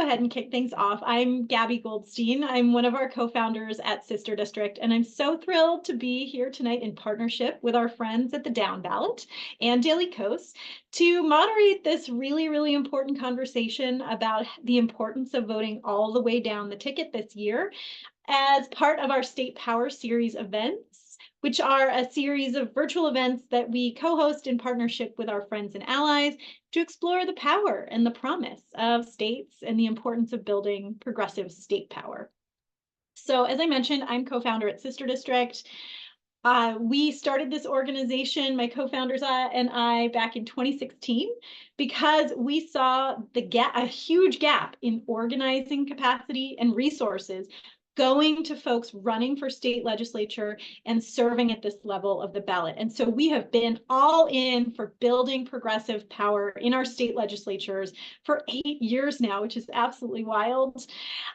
ahead and kick things off. I'm Gabby Goldstein. I'm one of our co-founders at Sister District, and I'm so thrilled to be here tonight in partnership with our friends at the Downballot and Daily Kos to moderate this really, really important conversation about the importance of voting all the way down the ticket this year as part of our State Power Series events, which are a series of virtual events that we co-host in partnership with our friends and allies to explore the power and the promise of states and the importance of building progressive state power. So as I mentioned, I'm co-founder at Sister District. We started this organization, my co-founders and I, back in 2016, because we saw a huge gap in organizing capacity and resources going to folks running for state legislature and serving at this level of the ballot. And so we have been all in for building progressive power in our state legislatures for 8 years now, which is absolutely wild.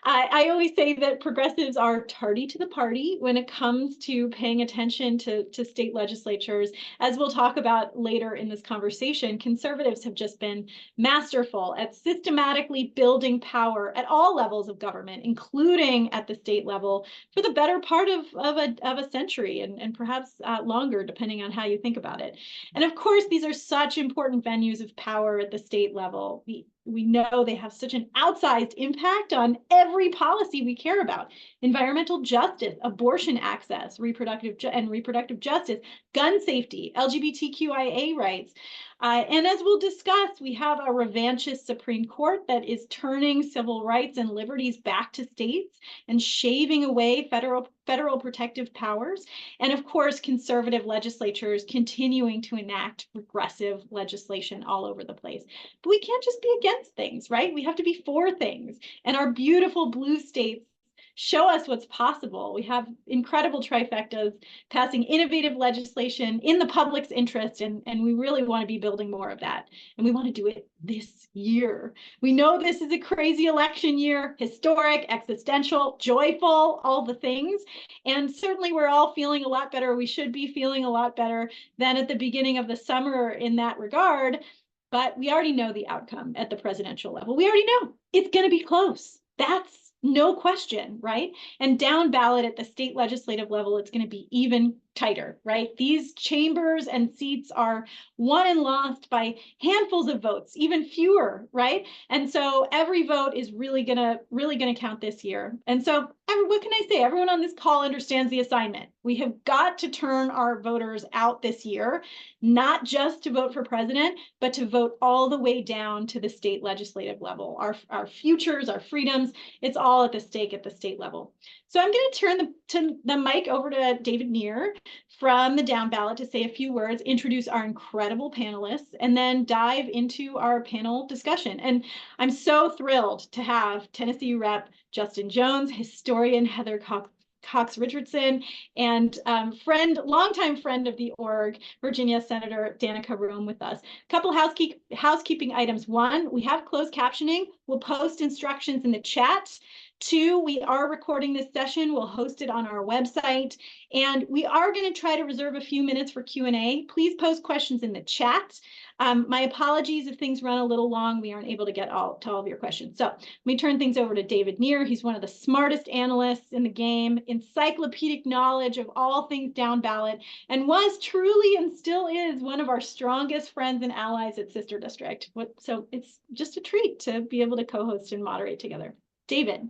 I always say that progressives are tardy to the party when it comes to paying attention to state legislatures. As we'll talk about later in this conversation, conservatives have just been masterful at systematically building power at all levels of government, including at the state level, for the better part of a century and perhaps longer, depending on how you think about it. And of course, these are such important venues of power at the state level. We know they have such an outsized impact on every policy we care about: environmental justice, abortion access, reproductive justice, gun safety, LGBTQIA rights. And as we'll discuss, we have a revanchist Supreme Court that is turning civil rights and liberties back to states and shaving away federal protective powers. And of course, conservative legislatures continuing to enact regressive legislation all over the place. But we can't just be against things, right? We have to be for things. And our beautiful blue states show us what's possible. We have incredible trifectas passing innovative legislation in the public's interest, and we really want to be building more of that. And we want to do it this year. We know this is a crazy election year, historic, existential, joyful, all the things. And certainly we're all feeling a lot better. We should be feeling a lot better than at the beginning of the summer in that regard. But we already know the outcome at the presidential level. We already know it's going to be close. That's no question, right? And down ballot at the state legislative level, it's going to be even tighter, right? These chambers and seats are won and lost by handfuls of votes, even fewer, right? And so every vote is really gonna count this year. And so what can I say? Everyone on this call understands the assignment. We have got to turn our voters out this year, not just to vote for president, but to vote all the way down to the state legislative level. Our futures, our freedoms, it's all at the stake at the state level. So I'm going to turn the mic over to David Neer from the Down Ballot to say a few words, introduce our incredible panelists, and then dive into our panel discussion. And I'm so thrilled to have Tennessee Rep. Justin Jones, historian Heather Cox Richardson, and longtime friend of the org, Virginia Senator Danica Roem with us. A couple housekeeping items. One, we have closed captioning. We'll post instructions in the chat. Two, we are recording this session. We'll host it on our website. And we are going to try to reserve a few minutes for Q&A. Please post questions in the chat. My apologies if things run a little long. We aren't able to get to all of your questions. So let me turn things over to David Neer. He's one of the smartest analysts in the game, encyclopedic knowledge of all things down ballot, and was truly and still is one of our strongest friends and allies at Sister District. So it's just a treat to be able to co-host and moderate together. David.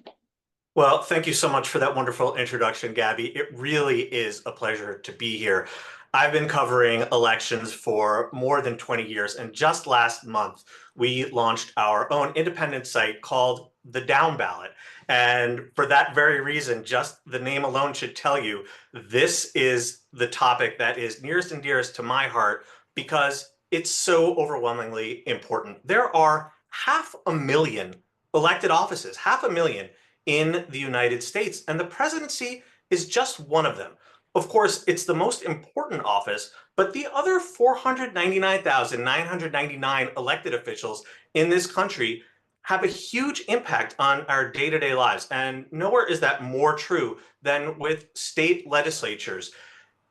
Well, thank you so much for that wonderful introduction, Gabby. It really is a pleasure to be here. I've been covering elections for more than 20 years, and just last month, we launched our own independent site called the Down Ballot. And for that very reason, just the name alone should tell you this is the topic that is nearest and dearest to my heart because it's so overwhelmingly important. There are 500,000 elected offices, 500,000 in the United States, and the presidency is just one of them. Of course, it's the most important office, but the other 499,999 elected officials in this country have a huge impact on our day-to-day lives. And nowhere is that more true than with state legislatures.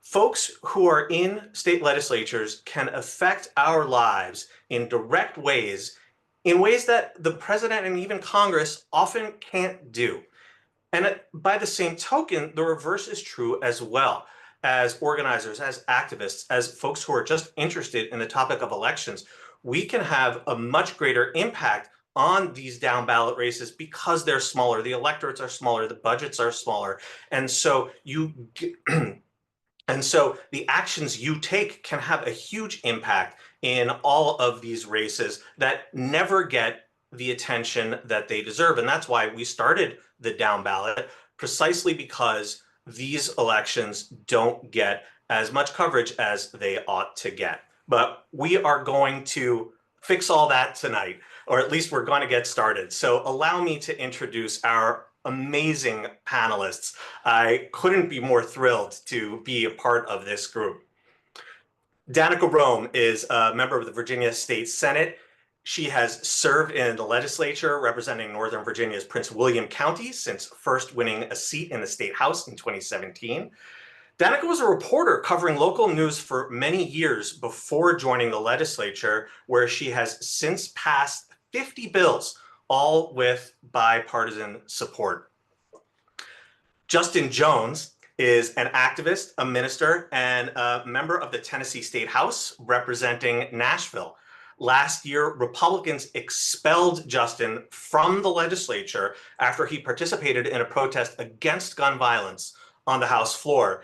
Folks who are in state legislatures can affect our lives in direct ways in ways that the president and even Congress often can't do. And by the same token, the reverse is true as well. As organizers, as activists, as folks who are just interested in the topic of elections, we can have a much greater impact on these down ballot races because they're smaller. The electorates are smaller, the budgets are smaller. And so and so the actions you take can have a huge impact in all of these races that never get the attention that they deserve. And that's why we started the down ballot, precisely because these elections don't get as much coverage as they ought to get. But we are going to fix all that tonight, or at least we're going to get started. So allow me to introduce our amazing panelists. I couldn't be more thrilled to be a part of this group. Danica Rome is a member of the Virginia State Senate. She has served in the legislature representing Northern Virginia's Prince William County since first winning a seat in the State House in 2017. Danica was a reporter covering local news for many years before joining the legislature, where she has since passed 50 bills, all with bipartisan support. Justin Jones is an activist, a minister, and a member of the Tennessee State House representing Nashville. Last year, Republicans expelled Justin from the legislature after he participated in a protest against gun violence on the House floor.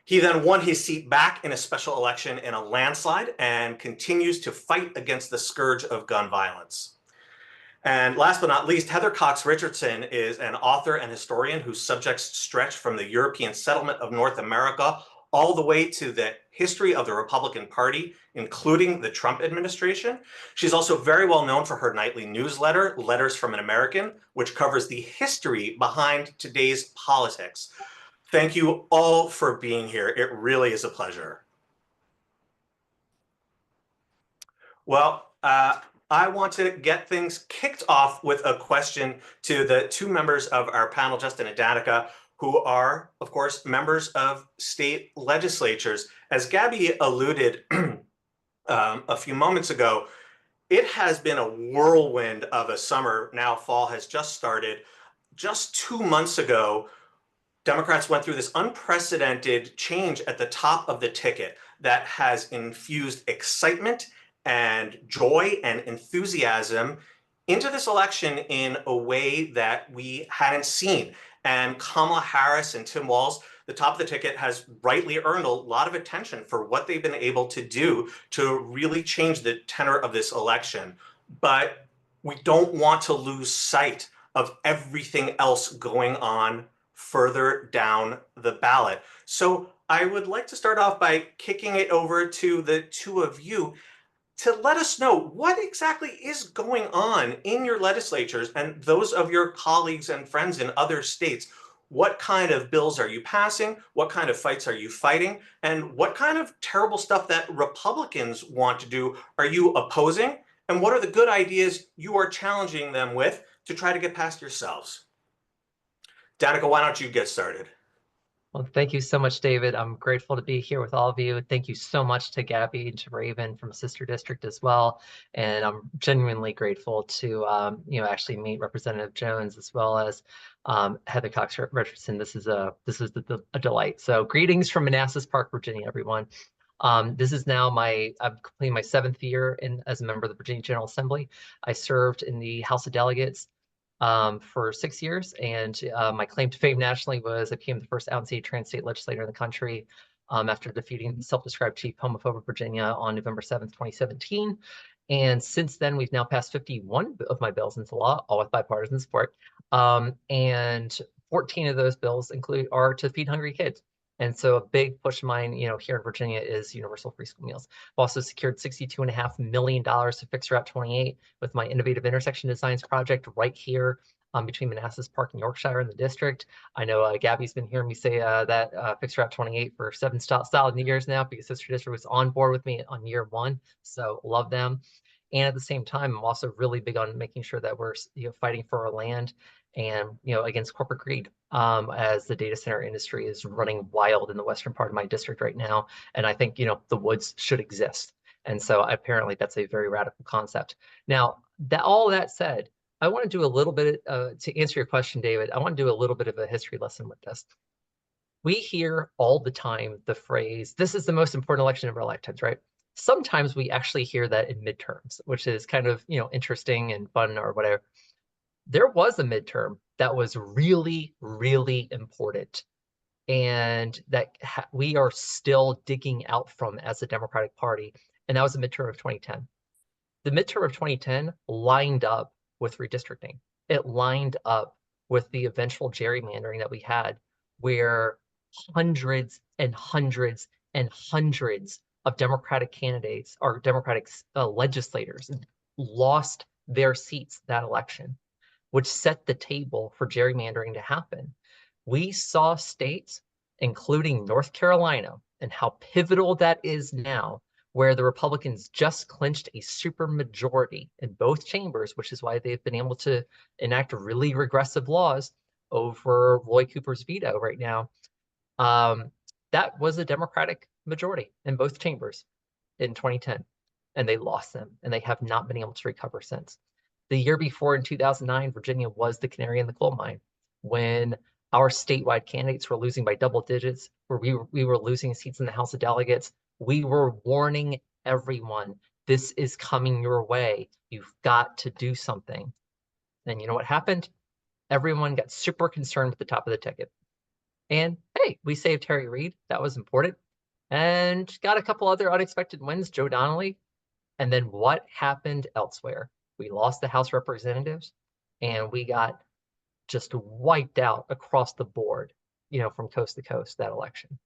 He then won his seat back in a special election in a landslide and continues to fight against the scourge of gun violence. And last but not least, Heather Cox Richardson is an author and historian whose subjects stretch from the European settlement of North America all the way to the history of the Republican Party, including the Trump administration. She's also very well known for her nightly newsletter, Letters from an American, which covers the history behind today's politics. Thank you all for being here. It really is a pleasure. Well, I want to get things kicked off with a question to the two members of our panel, Justin and Danica, who are, of course, members of state legislatures. As Gabby alluded a few moments ago, it has been a whirlwind of a summer. Now fall has just started. Just 2 months ago, Democrats went through this unprecedented change at the top of the ticket that has infused excitement and joy and enthusiasm into this election in a way that we hadn't seen. And Kamala Harris and Tim Walz, the top of the ticket, has rightly earned a lot of attention for what they've been able to do to really change the tenor of this election. But we don't want to lose sight of everything else going on further down the ballot. So I would like to start off by kicking it over to the two of you to let us know what exactly is going on in your legislatures and those of your colleagues and friends in other states. What kind of bills are you passing? What kind of fights are you fighting? And what kind of terrible stuff that Republicans want to do are you opposing? And what are the good ideas you are challenging them with to try to get past yourselves? Danica, why don't you get started? Well, thank you so much, David. I'm grateful to be here with all of you. Thank you so much to Gabby and to Raven from Sister District as well. And I'm genuinely grateful to actually meet Representative Jones as well as Heather Cox Richardson. This is a delight. So greetings from Manassas Park, Virginia, everyone. This is now I'm completing my 7th year as a member of the Virginia General Assembly. I served in the House of Delegates for 6 years, and my claim to fame nationally was I became the first out-of-state trans-state legislator in the country after defeating the self-described chief homophobe of Virginia on November 7th, 2017. And since then, we've now passed 51 of my bills into law, all with bipartisan support. And 14 of those bills are to feed hungry kids. And so a big push of mine, here in Virginia is universal free school meals. I've also secured $62.5 million to fix Route 28 with my innovative intersection designs project right here between Manassas Park and Yorkshire in the district. I know Gabby's been hearing me say that fix Route 28 for 7 solid years now, because Sister District was on board with me on year 1. So love them. And at the same time, I'm also really big on making sure that we're fighting for our land and against corporate greed, as the data center industry is running wild in the western part of my district right now. And I think the woods should exist. And so apparently that's a very radical concept. Now, all that said, I want to do a little bit to answer your question, David. I want to do a little bit of a history lesson with this. We hear all the time the phrase, "This is the most important election of our lifetimes," right? Sometimes we actually hear that in midterms, which is kind of, interesting and fun or whatever. There was a midterm that was really, really important, and that we are still digging out from as a Democratic Party, and that was the midterm of 2010. The midterm of 2010 lined up with redistricting. It lined up with the eventual gerrymandering that we had, where hundreds and hundreds and hundreds of Democratic candidates or Democratic legislators lost their seats that election, which set the table for gerrymandering to happen. We saw states, including North Carolina, and how pivotal that is now, where the Republicans just clinched a supermajority in both chambers, which is why they've been able to enact really regressive laws over Roy Cooper's veto right now. That was a Democratic majority in both chambers in 2010, and they lost them, and they have not been able to recover since. The year before, in 2009, Virginia was the canary in the coal mine when our statewide candidates were losing by double digits, where we were losing seats in the House of Delegates. We were warning everyone, this is coming your way. You've got to do something. And you know what happened? Everyone got super concerned with the top of the ticket. And hey, we saved Harry Reid. That was important. And got a couple other unexpected wins, Joe Donnelly. And then what happened elsewhere? We lost the House of Representatives, and we got just wiped out across the board, from coast to coast that election.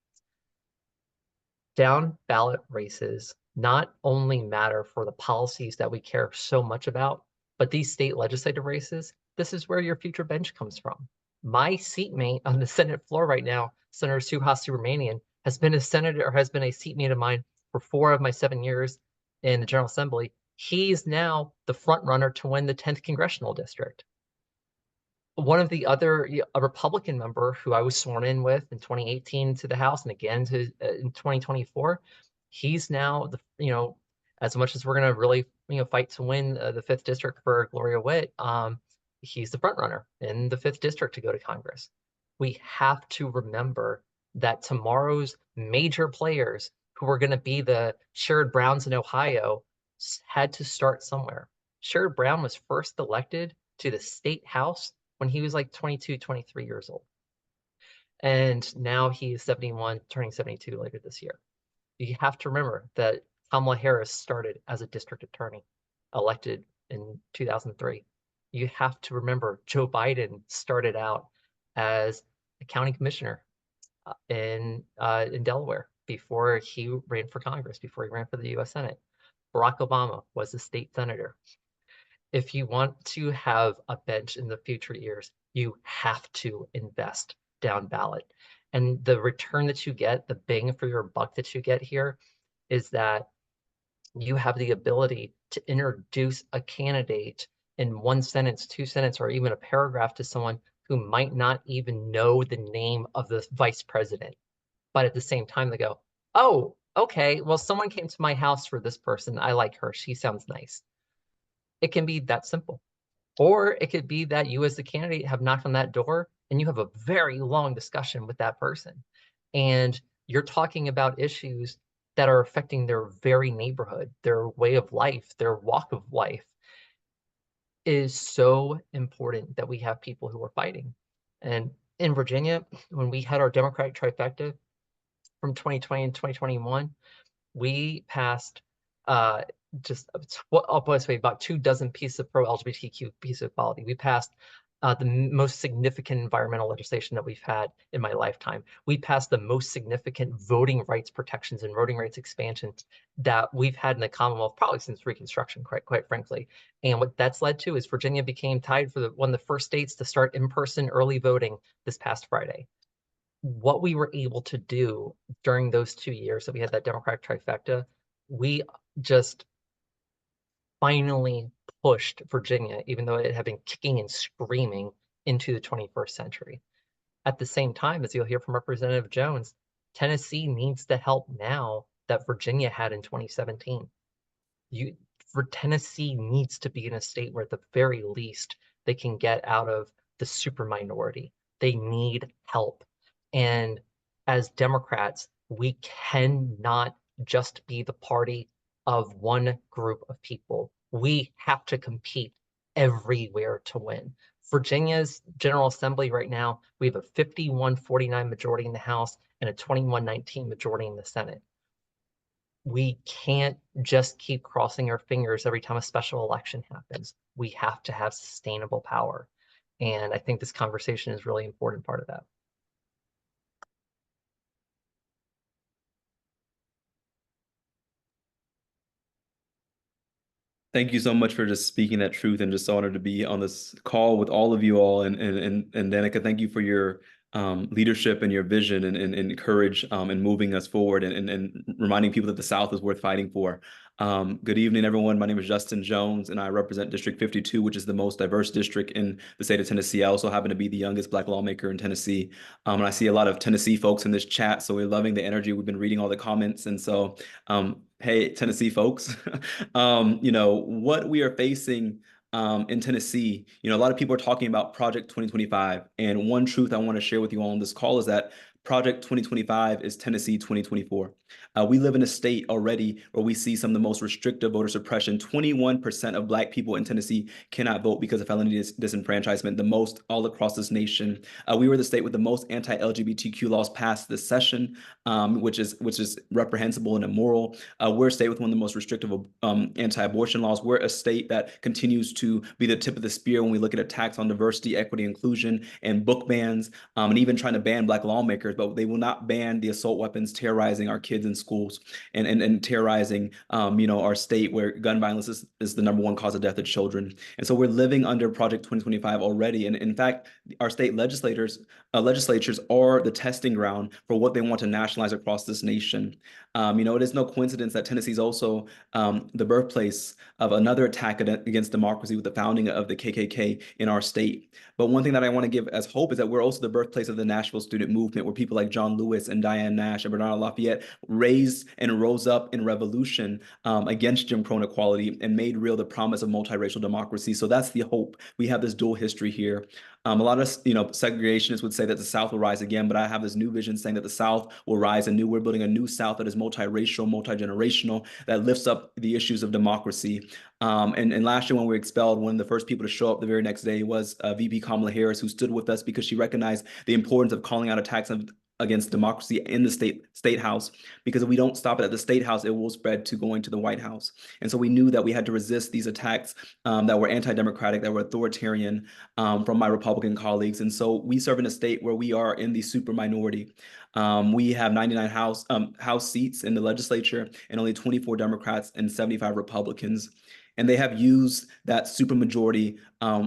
Down ballot races not only matter for the policies that we care so much about, but these state legislative races, this is where your future bench comes from. My seatmate on the Senate floor right now, Senator Suhas Subramanian, has been a seatmate of mine for 4 of my 7 years in the General Assembly. He's now the front runner to win the 10th congressional district. One of the other, a Republican member who I was sworn in with in 2018 to the House and again in 2024, he's now as much as we're going to really fight to win the 5th district for Gloria Witt, he's the front runner in the 5th district to go to Congress. We have to remember that tomorrow's major players who are going to be the Sherrod Browns in Ohio had to start somewhere. Sherrod Brown was first elected to the state house when he was like 22, 23 years old. And now he is 71, turning 72 later this year. You have to remember that Kamala Harris started as a district attorney, elected in 2003. You have to remember Joe Biden started out as a county commissioner in Delaware before he ran for Congress, before he ran for the U.S. Senate. Barack Obama was a state senator. If you want to have a bench in the future years, you have to invest down ballot. And the return that you get, the bang for your buck that you get here, is that you have the ability to introduce a candidate in 1 sentence, 2 sentences, or even a paragraph to someone who might not even know the name of the vice president. But at the same time, they go, oh, okay, well, someone came to my house for this person. I like her. She sounds nice. It can be that simple. Or it could be that you as the candidate have knocked on that door and you have a very long discussion with that person. And you're talking about issues that are affecting their very neighborhood, their way of life, their walk of life. It is so important that we have people who are fighting. And in Virginia, when we had our Democratic trifecta from 2020 and 2021, we passed about 24 pieces of pro-LGBTQ pieces of equality. We passed the most significant environmental legislation that we've had in my lifetime. We passed the most significant voting rights protections and voting rights expansion that we've had in the Commonwealth probably since Reconstruction, quite frankly. And what that's led to is Virginia became tied for one of the first states to start in-person early voting this past Friday. What we were able to do during those 2 years that we had that Democratic trifecta, we just finally pushed Virginia, even though it had been kicking and screaming, into the 21st century. At the same time, as you'll hear from Representative Jones, Tennessee needs the help now that Virginia had in 2017. For Tennessee needs to be in a state where at the very least they can get out of the super minority. They need help. And as Democrats, we cannot just be the party of one group of people. We have to compete everywhere to win. Virginia's General Assembly right now, we have a 51-49 majority in the House and a 21-19 majority in the Senate. We can't just keep crossing our fingers every time a special election happens. We have to have sustainable power. And I think this conversation is a really important part of that. Thank you so much for just speaking that truth, and just so honored to be on this call with all of you all. And Danica, thank you for your leadership and your vision and courage in moving us forward and reminding people that the South is worth fighting for. Good evening, everyone. My name is Justin Jones, and I represent District 52, which is the most diverse district in the state of Tennessee. I also happen to be the youngest Black lawmaker in Tennessee. And I see a lot of Tennessee folks in this chat, so we're loving the energy. We've been reading all the comments. And so, hey, Tennessee folks, what we are facing in Tennessee, a lot of people are talking about Project 2025. And one truth I want to share with you all on this call is that Project 2025 is Tennessee 2024. We live in a state already where we see some of the most restrictive voter suppression. 21% of Black people in Tennessee cannot vote because of felony disenfranchisement, the most all across this nation. We were the state with the most anti-LGBTQ laws passed this session, which is reprehensible and immoral. We're a state with one of the most restrictive anti-abortion laws. We're a state that continues to be the tip of the spear when we look at attacks on diversity, equity, inclusion, and book bans, and even trying to ban Black lawmakers, but they will not ban the assault weapons terrorizing our kids in schools and terrorizing our state, where gun violence is the #1 cause of death of children. And so we're living under Project 2025 already. And in fact, our state legislatures are the testing ground for what they want to nationalize across this nation. It is no coincidence that Tennessee is also the birthplace of another attack against democracy with the founding of the KKK in our state. But one thing that I want to give as hope is that we're also the birthplace of the Nashville student movement, where people like John Lewis and Diane Nash and Bernard Lafayette raised and rose up in revolution against Jim Crow inequality and made real the promise of multiracial democracy. So that's the hope. We have this dual history here. A lot of segregationists would say that the South will rise again, but I have this new vision saying that the South will rise anew. We're building a new South that is multiracial, multi-generational, that lifts up the issues of democracy. And last year when we were expelled, one of the first people to show up the very next day was VP Kamala Harris, who stood with us because she recognized the importance of calling out attacks against democracy in the state house, because if we don't stop it at the state house, it will spread to going to the White House. And so we knew that we had to resist these attacks that were anti-democratic, that were authoritarian from my Republican colleagues. And so we serve in a state where we are in the super minority. We have 99 House seats in the legislature and only 24 Democrats and 75 Republicans. And they have used that supermajority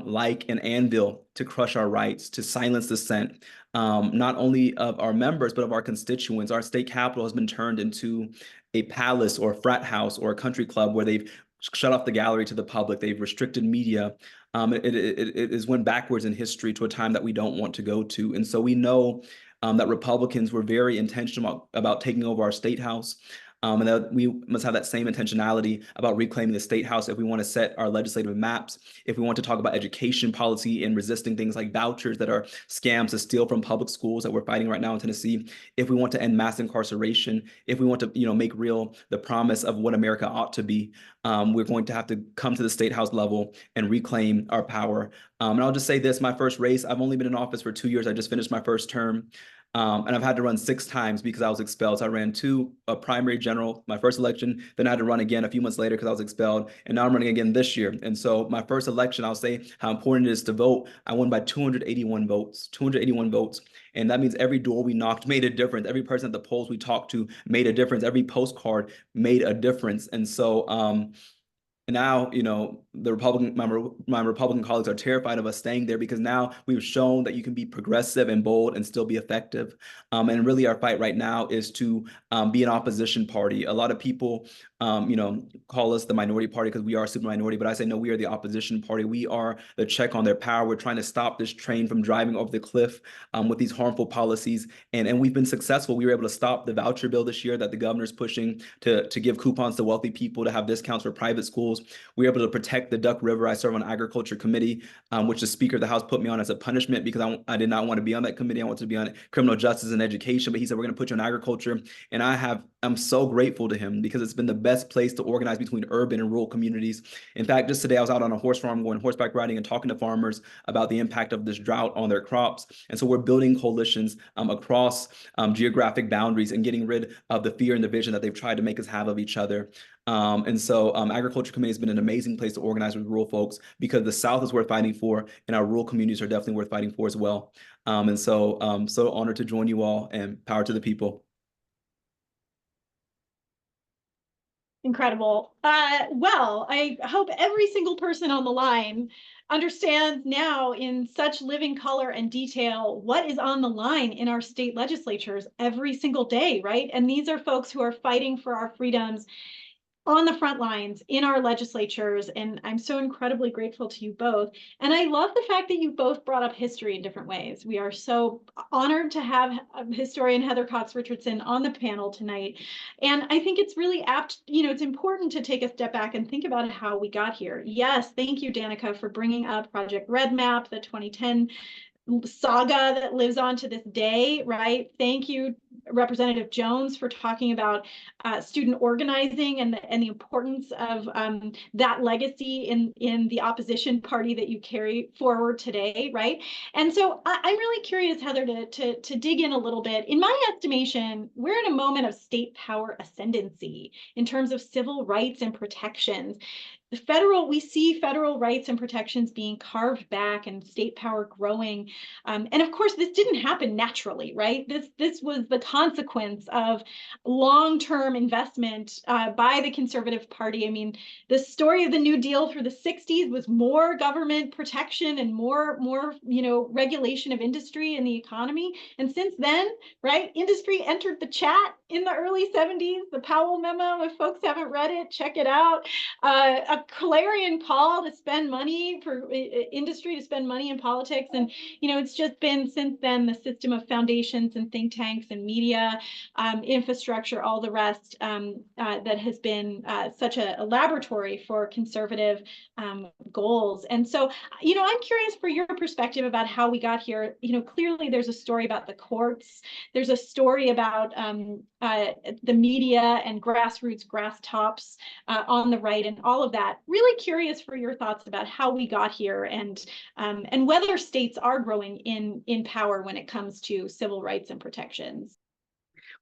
like an anvil to crush our rights, to silence dissent, not only of our members, but of our constituents. Our state capitol has been turned into a palace or a frat house or a country club where they've shut off the gallery to the public. They've restricted media. It has went backwards in history to a time that we don't want to go to. And so we know that Republicans were very intentional about taking over our state house. And that we must have that same intentionality about reclaiming the state house if we want to set our legislative maps, if we want to talk about education policy and resisting things like vouchers that are scams to steal from public schools that we're fighting right now in Tennessee, if we want to end mass incarceration, if we want to make real the promise of what America ought to be, we're going to have to come to the state house level and reclaim our power. And I'll just say this, my first race, I've only been in office for 2 years. I just finished my first term. And I've had to run 6 times because I was expelled. So I ran 2 primary general, my first election, then I had to run again a few months later because I was expelled. And now I'm running again this year. And so my first election, I'll say how important it is to vote. I won by 281 votes, 281 votes. And that means every door we knocked made a difference. Every person at the polls we talked to made a difference. Every postcard made a difference. And so now, the my Republican colleagues are terrified of us staying there, because now we've shown that you can be progressive and bold and still be effective. And really our fight right now is to be an opposition party. A lot of people, call us the minority party because we are a super minority, but I say, no, we are the opposition party. We are the check on their power. We're trying to stop this train from driving over the cliff with these harmful policies. And we've been successful. We were able to stop the voucher bill this year that the governor's pushing to give coupons to wealthy people, to have discounts for private schools. schools. We were able to protect the Duck River. I serve on Agriculture Committee, which the Speaker of the House put me on as a punishment because I did not want to be on that committee. I wanted to be on criminal justice and education, but he said, we're going to put you on agriculture. And I'm so grateful to him because it's been the best place to organize between urban and rural communities. In fact, just today I was out on a horse farm going horseback riding and talking to farmers about the impact of this drought on their crops. And so we're building coalitions across geographic boundaries and getting rid of the fear and division that they've tried to make us have of each other. And so Agriculture Committee has been an amazing place to organize with rural folks because the South is worth fighting for and our rural communities are definitely worth fighting for as well. And so so honored to join you all, and power to the people. Incredible. Well, I hope every single person on the line understands now in such living color and detail what is on the line in our state legislatures every single day, right? And these are folks who are fighting for our freedoms on the front lines in our legislatures. And I'm so incredibly grateful to you both. And I love the fact that you both brought up history in different ways. We are so honored to have historian Heather Cox Richardson on the panel tonight. And I think it's really apt, it's important to take a step back and think about how we got here. Yes, thank you, Danica, for bringing up Project Red Map, the 2010 saga that lives on to this day, right? Thank you, Representative Jones, for talking about student organizing and the importance of that legacy in the opposition party that you carry forward today, right? And so I'm really curious, Heather, to dig in a little bit. In my estimation, we're in a moment of state power ascendancy in terms of civil rights and protections. We see federal rights and protections being carved back and state power growing. And of course, this didn't happen naturally, right? This was the consequence of long-term investment by the Conservative Party. I mean, the story of the New Deal through the 60s was more government protection and more regulation of industry and the economy. And since then, right, industry entered the chat in the early 70s, the Powell memo. If folks haven't read it, check it out. A clarion call to spend money for industry, to spend money in politics. And, it's just been since then the system of foundations and think tanks and media, infrastructure, all the rest that has been such a laboratory for conservative goals. And so, I'm curious for your perspective about how we got here. Clearly there's a story about the courts. There's a story about the media and grassroots, grass tops on the right and all of that. Really curious for your thoughts about how we got here and whether states are growing in power when it comes to civil rights and protections.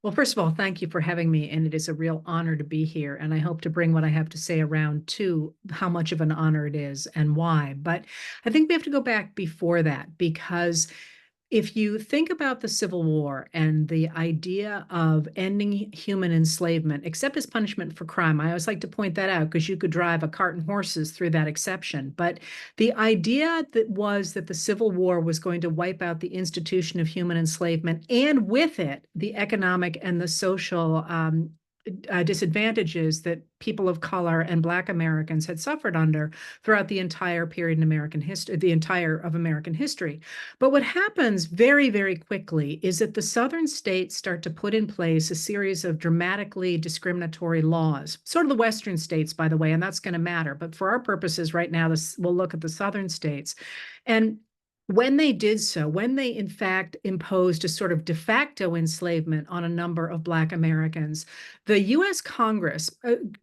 Well, first of all, thank you for having me, and it is a real honor to be here. And I hope to bring what I have to say around to how much of an honor it is and why. But I think we have to go back before that, because if you think about the Civil War and the idea of ending human enslavement, except as punishment for crime, I always like to point that out because you could drive a cart and horses through that exception. But the idea that the Civil War was going to wipe out the institution of human enslavement, and with it, the economic and the social disadvantages that people of color and Black Americans had suffered under throughout the entire period in American history, American history. But what happens very, very quickly is that the Southern states start to put in place a series of dramatically discriminatory laws, sort of the Western states, by the way, and that's going to matter. But for our purposes right now, we'll look at the Southern states. And when they did so, when they in fact imposed a sort of de facto enslavement on a number of Black Americans, the U.S. Congress,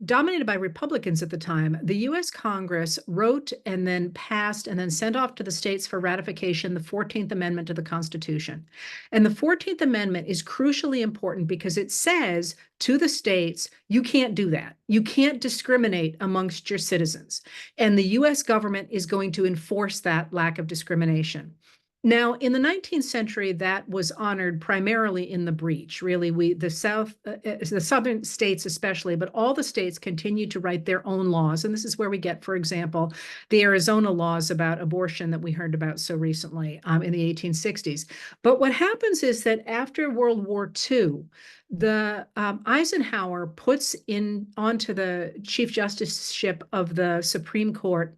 dominated by Republicans at the time, the U.S. Congress wrote and then passed and then sent off to the states for ratification the 14th Amendment to the Constitution. And the 14th Amendment is crucially important because it says to the states, you can't do that. You can't discriminate amongst your citizens. And the U.S. government is going to enforce that lack of discrimination. Now, in the 19th century, that was honored primarily in the breach. Really, the Southern states especially, but all the states continued to write their own laws. And this is where we get, for example, the Arizona laws about abortion that we heard about so recently in the 1860s. But what happens is that after World War II, the Eisenhower puts onto the Chief Justiceship of the Supreme Court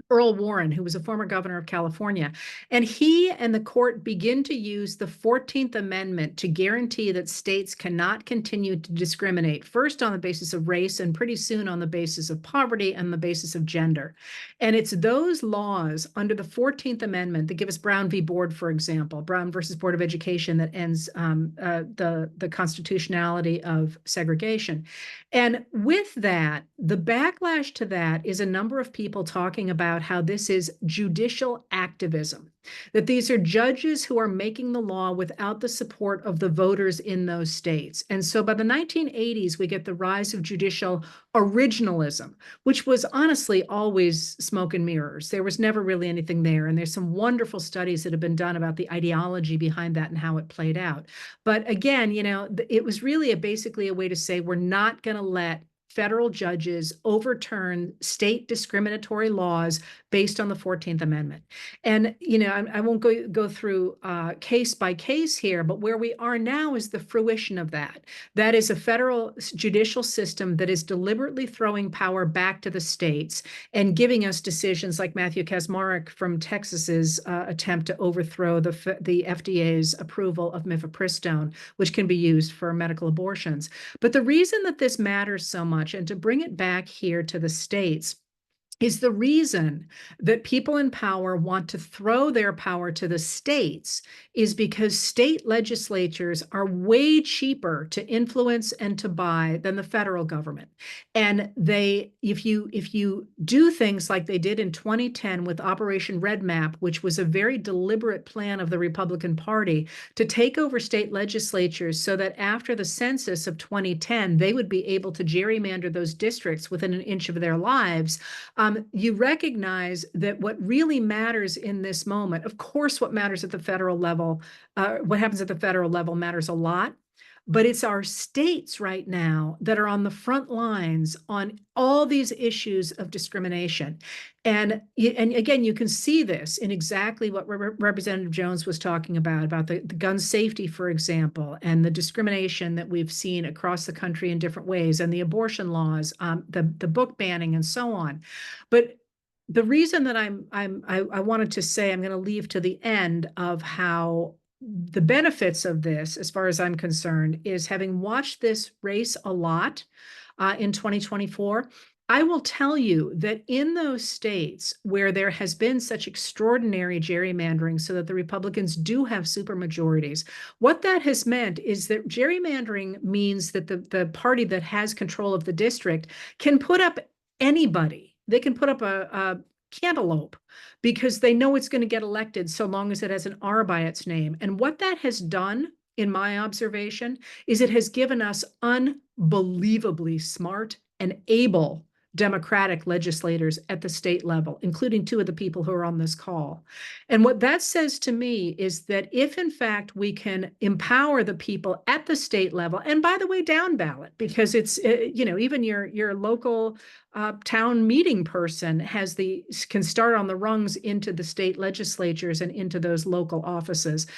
Earl Warren, who was a former governor of California. And he and the court begin to use the 14th Amendment to guarantee that states cannot continue to discriminate, first on the basis of race and pretty soon on the basis of poverty and the basis of gender. And it's those laws under the 14th Amendment that give us Brown v. Board, for example, Brown versus Board of Education, that ends the constitutionality of segregation. And with that, the backlash to that is a number of people talking about how this is judicial activism, that these are judges who are making the law without the support of the voters in those states. And so by the 1980s, we get the rise of judicial originalism, which was honestly always smoke and mirrors. There was never really anything there. And there's some wonderful studies that have been done about the ideology behind that and how it played out. But again, you know, it was really basically a way to say we're not going to let federal judges overturn state discriminatory laws based on the 14th Amendment. And, you know, I won't go through case by case here, but where we are now is the fruition of that. That is a federal judicial system that is deliberately throwing power back to the states and giving us decisions like Matthew Kaczmarek from Texas's attempt to overthrow the FDA's approval of mifepristone, which can be used for medical abortions. But the reason that this matters so much, and to bring it back here to the states, is the reason that people in power want to throw their power to the states is because state legislatures are way cheaper to influence and to buy than the federal government. And if you do things like they did in 2010 with Operation Red Map, which was a very deliberate plan of the Republican Party to take over state legislatures so that after the census of 2010, they would be able to gerrymander those districts within an inch of their lives, you recognize that what really matters in this moment, of course, what matters at the federal level, what happens at the federal level matters a lot, but it's our states right now that are on the front lines on all these issues of discrimination. And again, you can see this in exactly what Representative Jones was talking about the gun safety, for example, and the discrimination that we've seen across the country in different ways, and the abortion laws, the book banning, and so on. But the reason that I wanted to say, I'm going to leave to the end of how the benefits of this, as far as I'm concerned, is having watched this race a lot in 2024. I will tell you that in those states where there has been such extraordinary gerrymandering so that the Republicans do have supermajorities, what that has meant is that gerrymandering means that the party that has control of the district can put up anybody. They can put up a cantaloupe because they know it's going to get elected so long as it has an R by its name. And what that has done, in my observation, is it has given us unbelievably smart and able Democratic legislators at the state level, including two of the people who are on this call. And what that says to me is that if, in fact, we can empower the people at the state level, and by the way, down ballot, because it's, you know, even your local town meeting person can start on the rungs into the state legislatures and into those local offices.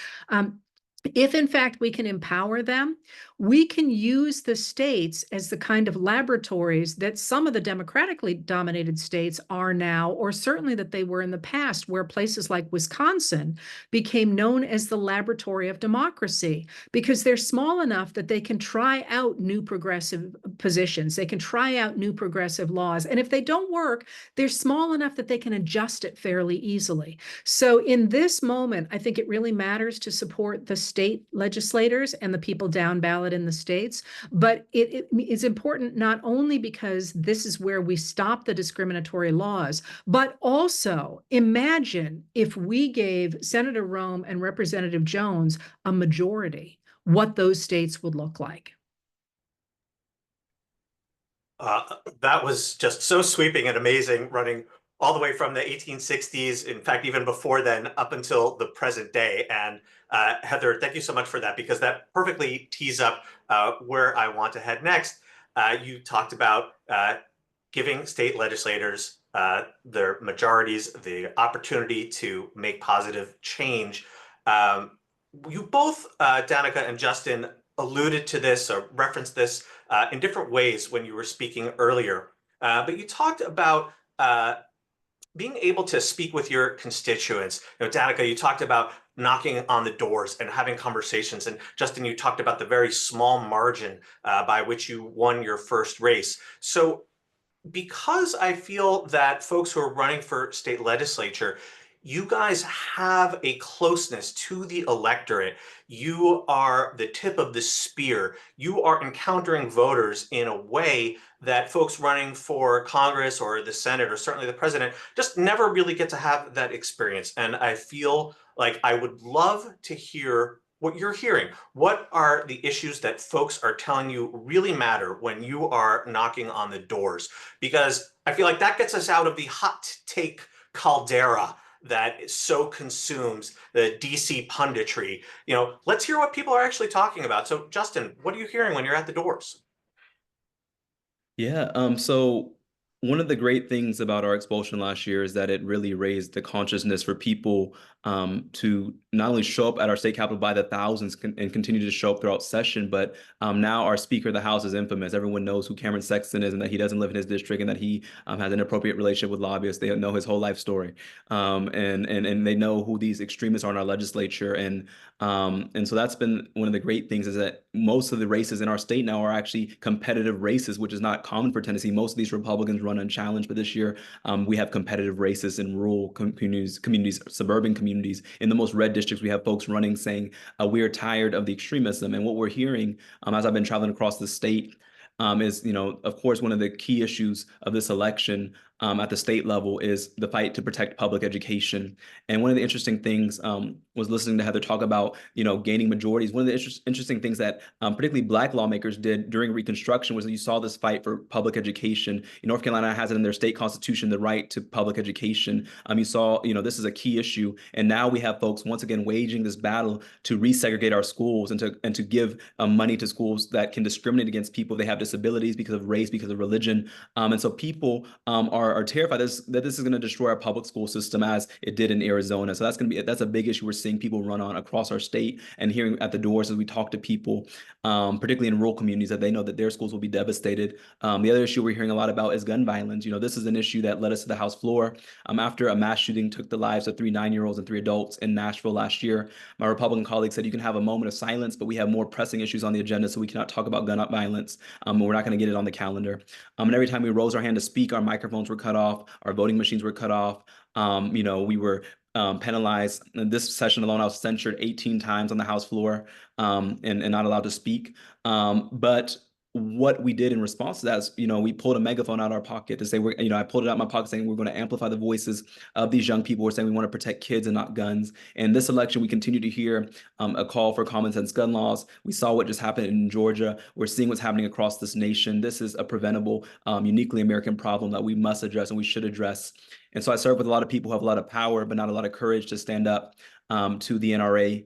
If, in fact, we can empower them, we can use the states as the kind of laboratories that some of the democratically dominated states are now, or certainly that they were in the past, where places like Wisconsin became known as the laboratory of democracy, because they're small enough that they can try out new progressive positions. They can try out new progressive laws. And if they don't work, they're small enough that they can adjust it fairly easily. So in this moment, I think it really matters to support the state legislators and the people down ballot in the states. But it is important not only because this is where we stop the discriminatory laws, but also imagine if we gave Senator Rome and Representative Jones a majority, what those states would look like. That was just so sweeping and amazing, running all the way from the 1860s, in fact, even before then, up until the present day. And Heather, thank you so much for that, because that perfectly tees up where I want to head next. You talked about giving state legislators their majorities the opportunity to make positive change. You both, Danica and Justin, alluded to this or referenced this in different ways when you were speaking earlier. But you talked about being able to speak with your constituents. Danica, you talked about knocking on the doors and having conversations. And Justin, you talked about the very small margin by which you won your first race. So because I feel that folks who are running for state legislature, you guys have a closeness to the electorate. You are the tip of the spear. You are encountering voters in a way that folks running for Congress or the Senate or certainly the president just never really get to have that experience. And I feel like I would love to hear what you're hearing. What are the issues that folks are telling you really matter when you are knocking on the doors? Because I feel like that gets us out of the hot take caldera that so consumes the DC punditry. Let's hear what people are actually talking about. So Justin, what are you hearing when you're at the doors? Yeah, so one of the great things about our expulsion last year is that it really raised the consciousness for people to not only show up at our state capitol by the thousands and continue to show up throughout session, but now our Speaker of the House is infamous. Everyone knows who Cameron Sexton is and that he doesn't live in his district and that he has an inappropriate relationship with lobbyists. They know his whole life story, and they know who these extremists are in our legislature. And so that's been one of the great things, is that most of the races in our state now are actually competitive races, which is not common for Tennessee. Most of these Republicans run unchallenged, but this year we have competitive races in rural communities, suburban communities. In the most red districts, we have folks running saying we are tired of the extremism. And what we're hearing as I've been traveling across the state is, of course, one of the key issues of this election at the state level is the fight to protect public education. And one of the interesting things was listening to Heather talk about, gaining majorities. One of the interesting things that particularly Black lawmakers did during Reconstruction was that you saw this fight for public education. North Carolina has it in their state constitution, the right to public education. You saw, this is a key issue. And now we have folks once again waging this battle to resegregate our schools and to give money to schools that can discriminate against people if they have disabilities because of race, because of religion. And so people are terrified that this is going to destroy our public school system as it did in Arizona. So that's a big issue we're seeing people run on across our state, and hearing at the doors as we talk to people, particularly in rural communities, that they know that their schools will be devastated. The other issue we're hearing a lot about is gun violence. This is an issue that led us to the House floor after a mass shooting took the lives of 3 9-year-olds and 3 adults in Nashville last year. My Republican colleague said you can have a moment of silence, but we have more pressing issues on the agenda, so we cannot talk about gun violence. We're not going to get it on the calendar. And every time we rose our hand to speak, our microphones were cut off, our voting machines were cut off. We were penalized. In this session alone, I was censured 18 times on the House floor and not allowed to speak. But what we did in response to that is, we pulled a megaphone out of our pocket to say, I pulled it out of my pocket saying we're going to amplify the voices of these young people. We're saying we want to protect kids and not guns. And this election, we continue to hear a call for common sense gun laws. We saw what just happened in Georgia. We're seeing what's happening across this nation. This is a preventable, uniquely American problem that we must address and we should address. And so I serve with a lot of people who have a lot of power, but not a lot of courage to stand up to the NRA.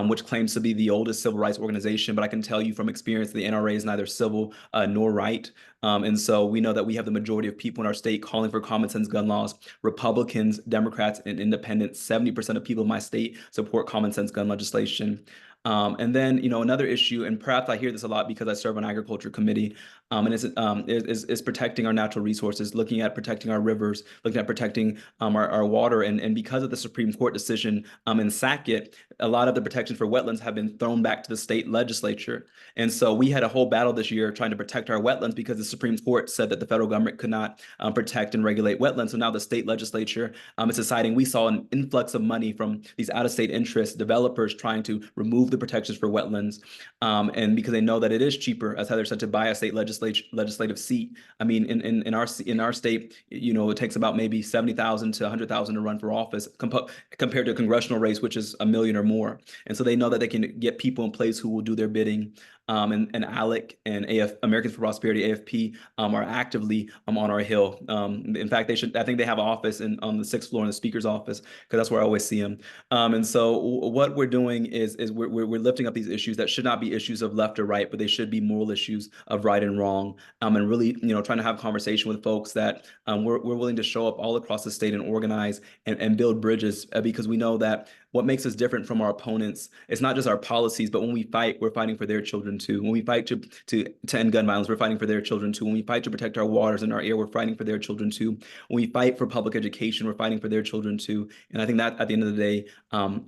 Which claims to be the oldest civil rights organization. But I can tell you from experience, the NRA is neither civil nor right. And so we know that we have the majority of people in our state calling for common sense gun laws. Republicans, Democrats, and independents, 70% of people in my state support common sense gun legislation. And then, another issue, and perhaps I hear this a lot because I serve on agriculture committee, and is protecting our natural resources, looking at protecting our rivers, looking at protecting our water. And because of the Supreme Court decision in Sackett, a lot of the protections for wetlands have been thrown back to the state legislature. And so we had a whole battle this year trying to protect our wetlands because the Supreme Court said that the federal government could not protect and regulate wetlands. So now the state legislature is deciding. We saw an influx of money from these out-of-state interests, developers trying to remove the protections for wetlands. And because they know that it is cheaper, as Heather said, to buy a state legislative seat. I mean, in our state, it takes about maybe 70,000 to 100,000 to run for office compared to a congressional race, which is 1 million or more. And so they know that they can get people in place who will do their bidding. And ALEC and Americans for Prosperity, AFP, are actively on our hill. In fact, I think they have an office on the 6th floor in the speaker's office, because that's where I always see them. And so what we're doing is we're lifting up these issues that should not be issues of left or right, but they should be moral issues of right and wrong. And really, trying to have conversation with folks that we're willing to show up all across the state and organize and build bridges, because we know that what makes us different from our opponents, it's not just our policies, but when we fight, we're fighting for their children too. When we fight to end gun violence, we're fighting for their children too. When we fight to protect our waters and our air, we're fighting for their children too. When we fight for public education, we're fighting for their children too. And I think that at the end of the day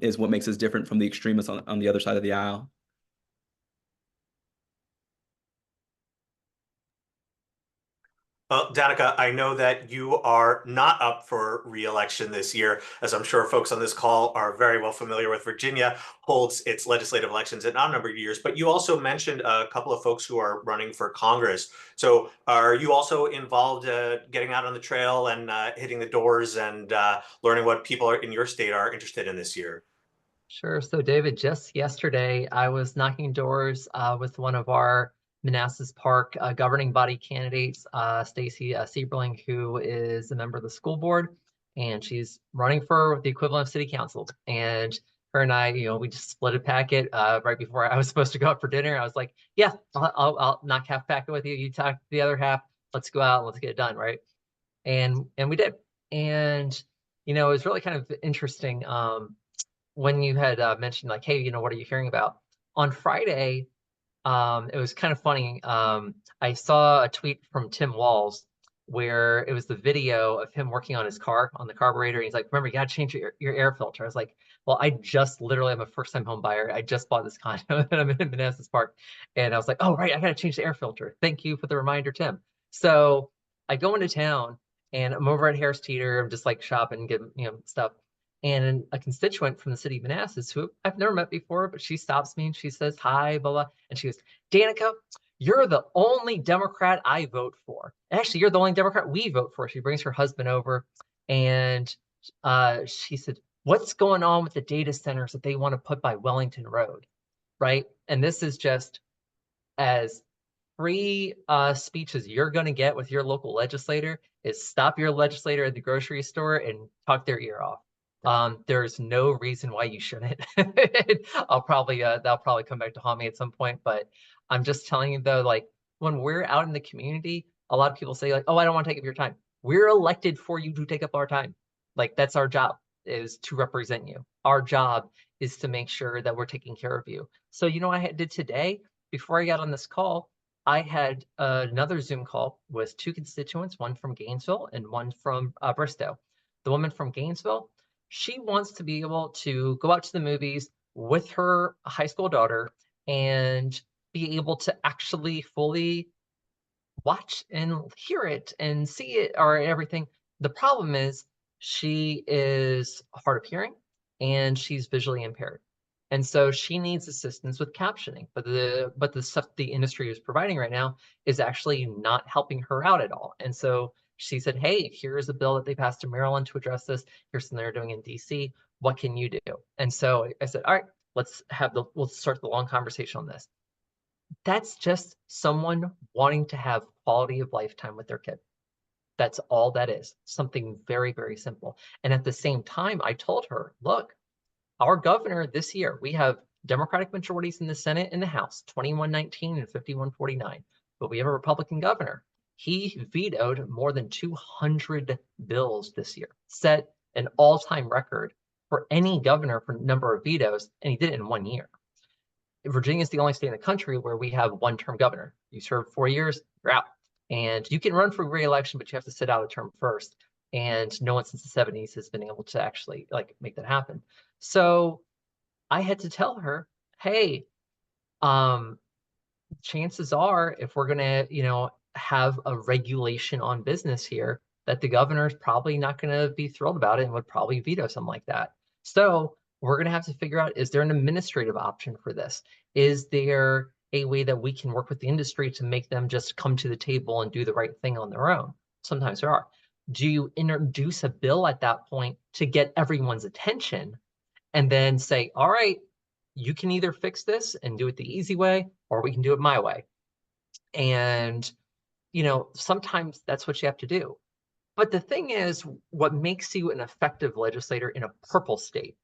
is what makes us different from the extremists on the other side of the aisle. Well, Danica, I know that you are not up for re-election this year, as I'm sure folks on this call are very well familiar with. Virginia holds its legislative elections in a number of years, but you also mentioned a couple of folks who are running for Congress. So are you also involved getting out on the trail and hitting the doors and learning what people in your state are interested in this year? Sure. So David, just yesterday, I was knocking doors with one of our Manassas Park governing body candidates, Stacy Sieberling, who is a member of the school board, and she's running for the equivalent of city council. And her and I, we just split a packet right before I was supposed to go out for dinner. I was like, yeah, I'll knock half packet with you. You talk the other half. Let's go out and let's get it done, right? And we did. And it was really kind of interesting. When you had mentioned like, hey, what are you hearing about? On Friday, it was kind of funny. I saw a tweet from Tim Walz where it was the video of him working on his car, on the carburetor. And he's like, remember, you got to change your air filter. I was like, well, I just literally am a first-time home buyer. I just bought this condo and I'm in Manassas Park. And I was like, oh, right, I got to change the air filter. Thank you for the reminder, Tim. So I go into town and I'm over at Harris Teeter. I'm just like shopping, getting, stuff. And a constituent from the city of Manassas, who I've never met before, but she stops me and she says, hi, blah, blah. And she goes, Danica, you're the only Democrat I vote for. Actually, you're the only Democrat we vote for. She brings her husband over and she said, what's going on with the data centers that they want to put by Wellington Road, right? And this is just as free speech as you're going to get with your local legislator is stop your legislator at the grocery store and talk their ear off. There's no reason why you shouldn't. That'll probably come back to haunt me at some point, but I'm just telling you though, like when we're out in the community, a lot of people say like, oh, I don't want to take up your time. We're elected for you to take up our time. Like that's our job, is to represent you. Our job is to make sure that we're taking care of you. So what I did today before I got on this call, I had another Zoom call with two constituents, one from Gainesville and one from Bristow. The woman from Gainesville, she wants to be able to go out to the movies with her high school daughter and be able to actually fully watch and hear it and see it or everything. The problem is she is hard of hearing and she's visually impaired. And so she needs assistance with captioning, but the stuff the industry is providing right now is actually not helping her out at all. And so she said, hey, here's a bill that they passed in Maryland to address this. Here's something they're doing in DC. What can you do? And so I said, all right, let's start the long conversation on this. That's just someone wanting to have quality of life time with their kid. That's all that is. Something very, very simple. And at the same time, I told her, look, our governor this year, we have Democratic majorities in the Senate and the House, 2119 and 5149, but we have a Republican governor. He vetoed more than 200 bills this year, set an all-time record for any governor for number of vetoes, and he did it in 1 year. Virginia is the only state in the country where we have one-term governor. You serve 4 years, you're out. And you can run for re-election, but you have to sit out a term first. And no one since the 70s has been able to actually make that happen. So I had to tell her, hey, chances are if we're going to, have a regulation on business here, that the governor is probably not going to be thrilled about it and would probably veto something like that. So we're going to have to figure out, is there an administrative option for this? Is there a way that we can work with the industry to make them just come to the table and do the right thing on their own? Sometimes there are. Do you introduce a bill at that point to get everyone's attention and then say, all right, you can either fix this and do it the easy way, or we can do it my way? And, sometimes that's what you have to do. But the thing is, what makes you an effective legislator in a purple state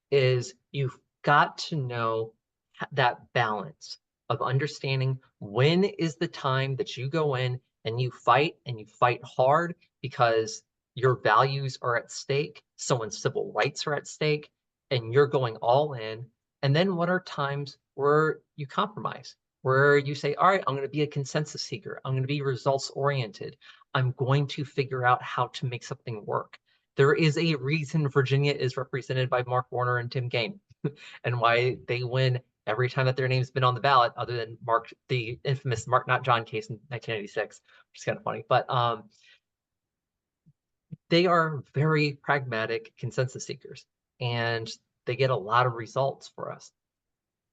is you've got to know that balance of understanding when is the time that you go in and you fight hard because your values are at stake, someone's civil rights are at stake, and you're going all in. And then what are times where you compromise, where you say, all right, I'm going to be a consensus seeker. I'm going to be results oriented. I'm going to figure out how to make something work. There is a reason Virginia is represented by Mark Warner and Tim Kaine and why they win every time that their name's been on the ballot, other than Mark, the infamous Mark, not John case in 1996, which is kind of funny. But they are very pragmatic consensus seekers, and they get a lot of results for us.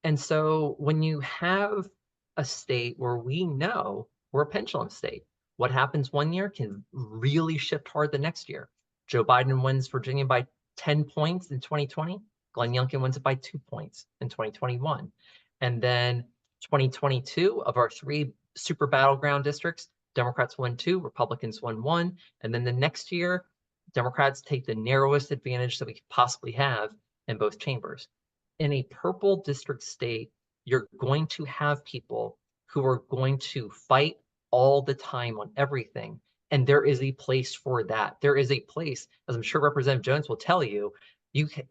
And so when you have a state where we know we're a pendulum state, what happens one year can really shift hard the next year. Joe Biden wins Virginia by 10 points in 2020. Glenn Youngkin wins it by 2 points in 2021. And then 2022, of our 3 super battleground districts, Democrats won 2, Republicans won 1. And then the next year, Democrats take the narrowest advantage that we could possibly have in both chambers. In a purple district state, you're going to have people who are going to fight all the time on everything. And there is a place for that. There is a place, as I'm sure Representative Jones will tell you,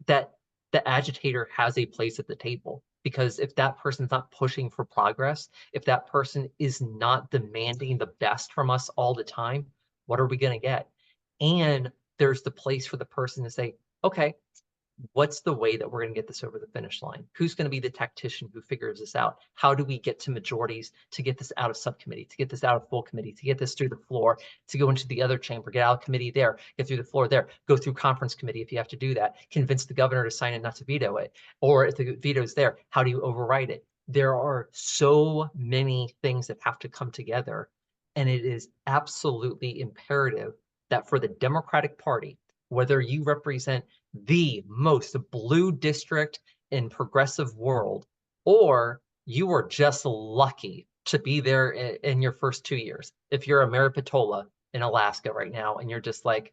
that the agitator has a place at the table. Because if that person's not pushing for progress, if that person is not demanding the best from us all the time, what are we going to get? And there's the place for the person to say, okay, what's the way that we're going to get this over the finish line? Who's going to be the tactician who figures this out? How do we get to majorities to get this out of subcommittee, to get this out of full committee, to get this through the floor, to go into the other chamber, get out of committee there, get through the floor there, go through conference committee if you have to do that, convince the governor to sign it, not to veto it. Or if the veto's there, how do you override it? There are so many things that have to come together. And it is absolutely imperative that for the Democratic Party, whether you represent the most blue district in progressive world, or you are just lucky to be there in your first 2 years. If you're a Maripotola in Alaska right now, and you're just like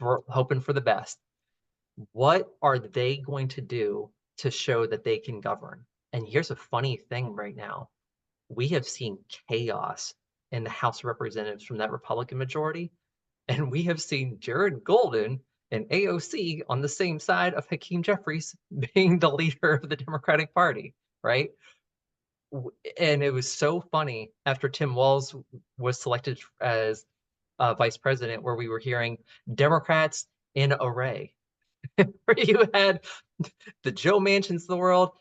hoping for the best, what are they going to do to show that they can govern? And here's a funny thing right now. We have seen chaos in the House of Representatives from that Republican majority. And we have seen Jared Golden and AOC on the same side of Hakeem Jeffries being the leader of the Democratic Party, right? And it was so funny after Tim Walz was selected as vice president, where we were hearing Democrats in array, where you had the Joe Manchins of the world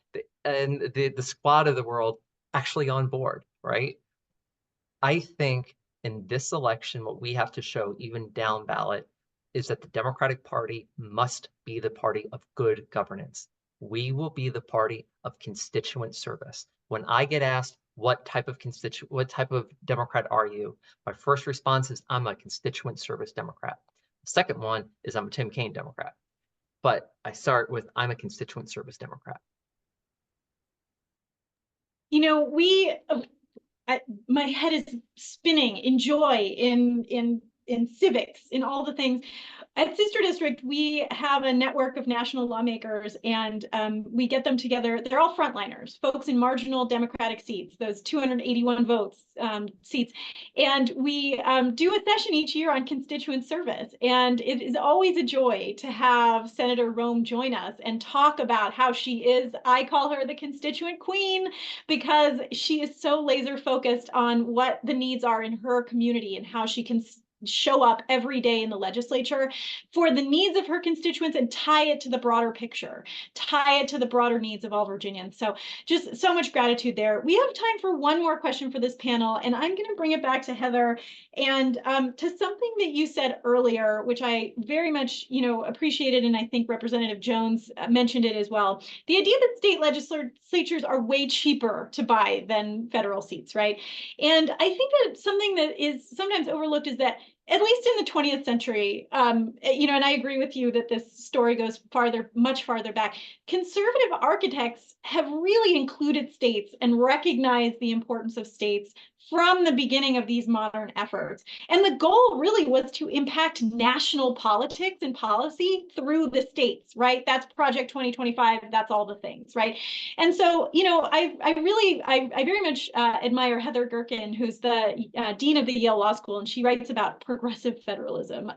and the squad of the world actually on board, right? I think in this election, what we have to show, even down ballot, is that the Democratic Party must be the party of good governance. We will be the party of constituent service. When I get asked what type of Democrat are you, my first response is I'm a constituent service Democrat. The second one is I'm a Tim Kaine Democrat. But I start with I'm a constituent service Democrat. You know, my head is spinning in joy, in civics, in all the things. At Sister District, we have a network of national lawmakers, and we get them together. They're all frontliners, folks in marginal Democratic seats, those 281 votes seats. And we do a session each year on constituent service. And it is always a joy to have Senator Rome join us and talk about how she is, I call her the constituent queen, because she is so laser focused on what the needs are in her community and how she can show up every day in the legislature for the needs of her constituents and tie it to the broader picture, tie it to the broader needs of all Virginians. So just so much gratitude there. We have time for one more question for this panel, and I'm going to bring it back to Heather and to something that you said earlier, which I very much, appreciated, and I think Representative Jones mentioned it as well. The idea that state legislatures are way cheaper to buy than federal seats, right? And I think that something that is sometimes overlooked is that at least in the 20th century, and I agree with you that this story goes much farther back. Conservative architects have really included states and recognized the importance of states from the beginning of these modern efforts. And the goal really was to impact national politics and policy through the states, right? That's Project 2025, that's all the things, right? And so, you know, I very much admire Heather Gerken, who's the dean of the Yale Law School, and she writes about progressive federalism.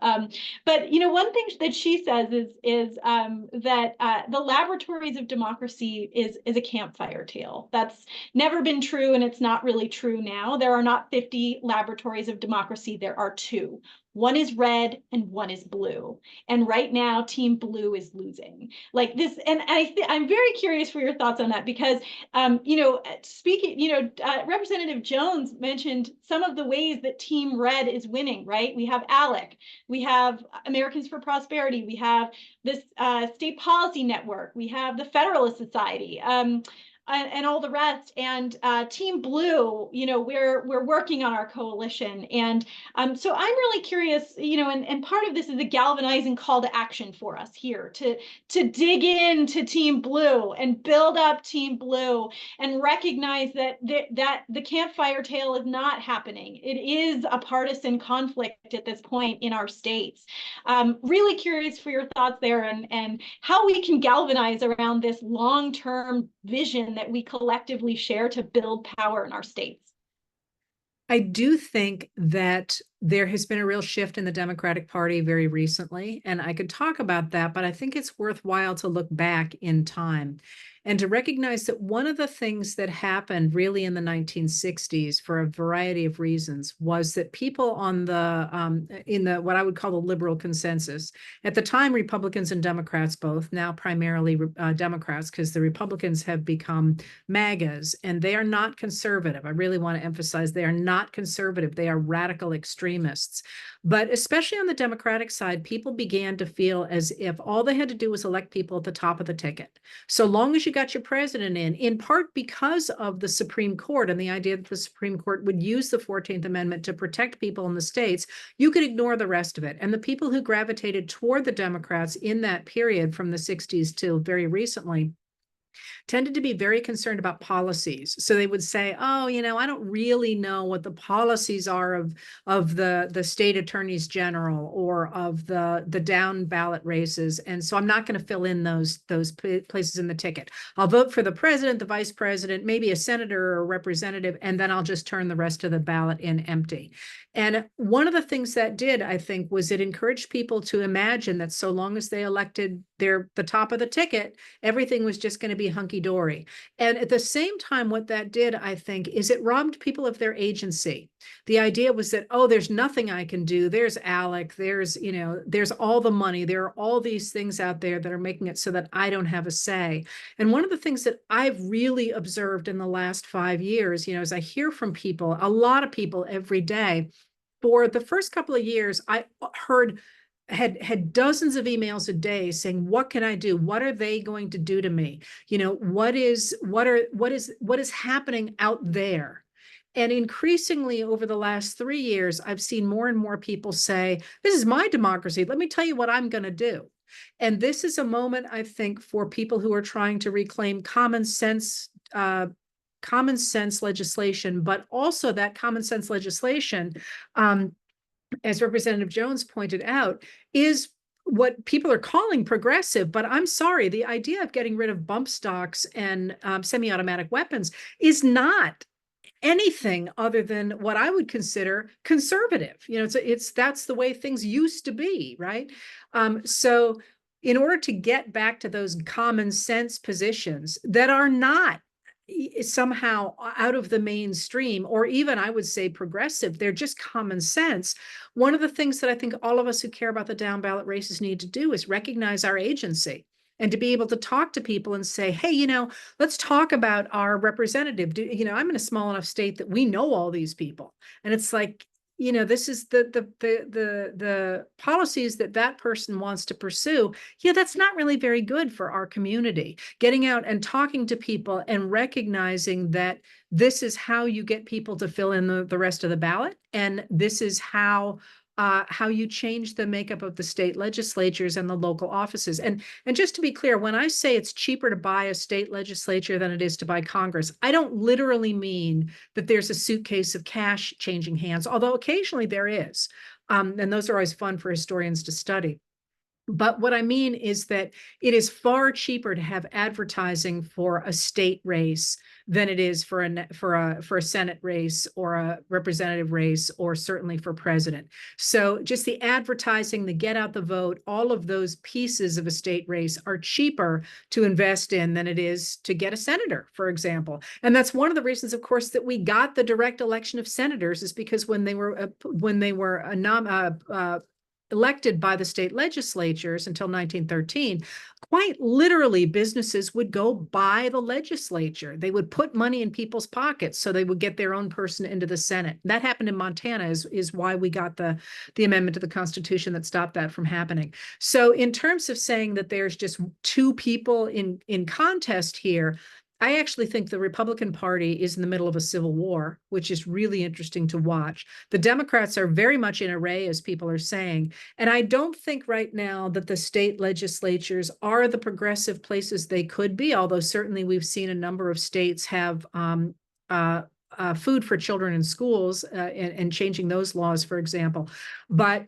But, you know, one thing that she says is that the laboratories of democracy is a campfire tale. That's never been true, and it's not really true now. There are not 50 laboratories of democracy. There are 2. One is red and one is blue. And right now, Team Blue is losing. Like this, and I'm very curious for your thoughts on that, because, you know, speaking, you know, Representative Jones mentioned some of the ways that Team Red is winning, right? We have ALEC, we have Americans for Prosperity, we have this State Policy Network, we have the Federalist Society, and all the rest. And Team Blue, you know, we're working on our coalition. And so I'm really curious, you know, and part of this is a galvanizing call to action for us here to dig into Team Blue and build up Team Blue and recognize that the campfire tale is not happening. It is a partisan conflict at this point in our states. Really curious for your thoughts there, and how we can galvanize around this long-term vision that we collectively share to build power in our states. I do think that there has been a real shift in the Democratic Party very recently, and I could talk about that, but I think it's worthwhile to look back in time and to recognize that one of the things that happened really in the 1960s for a variety of reasons was that people on in the what I would call the liberal consensus, at the time Republicans and Democrats both, now primarily Democrats, because the Republicans have become MAGAs, and they are not conservative. I really want to emphasize they are not conservative. They are radical extremists. But especially on the Democratic side, people began to feel as if all they had to do was elect people at the top of the ticket. So long as you got your president in part because of the Supreme Court and the idea that the Supreme Court would use the 14th Amendment to protect people in the states, you could ignore the rest of it. And the people who gravitated toward the Democrats in that period from the 60s till very recently tended to be very concerned about policies. So they would say, oh, you know, I don't really know what the policies are of the state attorneys general or of the down ballot races. And so I'm not going to fill in those places in the ticket. I'll vote for the president, the vice president, maybe a senator or a representative, and then I'll just turn the rest of the ballot in empty. And one of the things that did, I think, was it encouraged people to imagine that so long as they elected the top of the ticket, everything was just going to be hunky-dory. And at the same time, what that did, I think, is it robbed people of their agency. The idea was that, oh, there's nothing I can do. There's ALEC, there's all the money. There are all these things out there that are making it so that I don't have a say. And one of the things that I've really observed in the last 5 years, as I hear from people, a lot of people every day, for the first couple of years, I had dozens of emails a day saying, what can I do? What are they going to do to me? What is happening out there? And increasingly over the last 3 years, I've seen more and more people say, this is my democracy. Let me tell you what I'm going to do. And this is a moment, I think, for people who are trying to reclaim common sense legislation, but also that common sense legislation, as Representative Jones pointed out, is what people are calling progressive. But I'm sorry, the idea of getting rid of bump stocks and semi-automatic weapons is not anything other than what I would consider conservative. That's the way things used to be, right? So in order to get back to those common sense positions that are not somehow out of the mainstream, or even I would say progressive, they're just common sense. One of the things that I think all of us who care about the down ballot races need to do is recognize our agency and to be able to talk to people and say, hey, let's talk about our representative. I'm in a small enough state that we know all these people. And it's like, this is the policies that person wants to pursue. Yeah, that's not really very good for our community. Getting out and talking to people and recognizing that this is how you get people to fill in the rest of the ballot. And this is how how you change the makeup of the state legislatures and the local offices. And just to be clear, when I say it's cheaper to buy a state legislature than it is to buy Congress, I don't literally mean that there's a suitcase of cash changing hands, although occasionally there is. And those are always fun for historians to study. But what I mean is that it is far cheaper to have advertising for a state race than it is for a Senate race or a representative race, or certainly for president. So just the advertising, the get out the vote, all of those pieces of a state race are cheaper to invest in than it is to get a senator, for example. And that's one of the reasons, of course, that we got the direct election of senators, is because when they were elected by the state legislatures until 1913, quite literally businesses would go buy the legislature. They would put money in people's pockets so they would get their own person into the Senate. That happened in Montana, is why we got the amendment to the Constitution that stopped that from happening. So in terms of saying that there's just two people in contest here, I actually think the Republican Party is in the middle of a civil war, which is really interesting to watch. The Democrats are very much in array, as people are saying. And I don't think right now that the state legislatures are the progressive places they could be, although certainly we've seen a number of states have food for children in schools and changing those laws, for example. But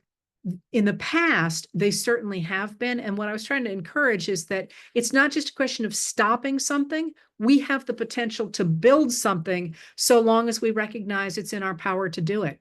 in the past, they certainly have been. And what I was trying to encourage is that it's not just a question of stopping something. We have the potential to build something, so long as we recognize it's in our power to do it.